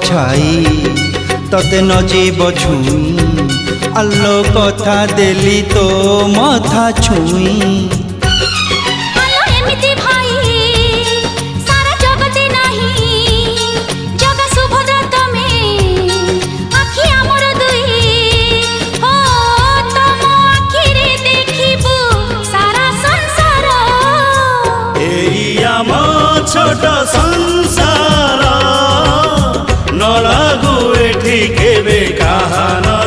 ଛାଇ ତତେ ନ ଯିବ ଛୁଇଁ ଆଲୋ କଥା ଦେଲି ତୋ ମଥା ଛୁଇଁ छोट संसार न लागू एठी केबे कहाना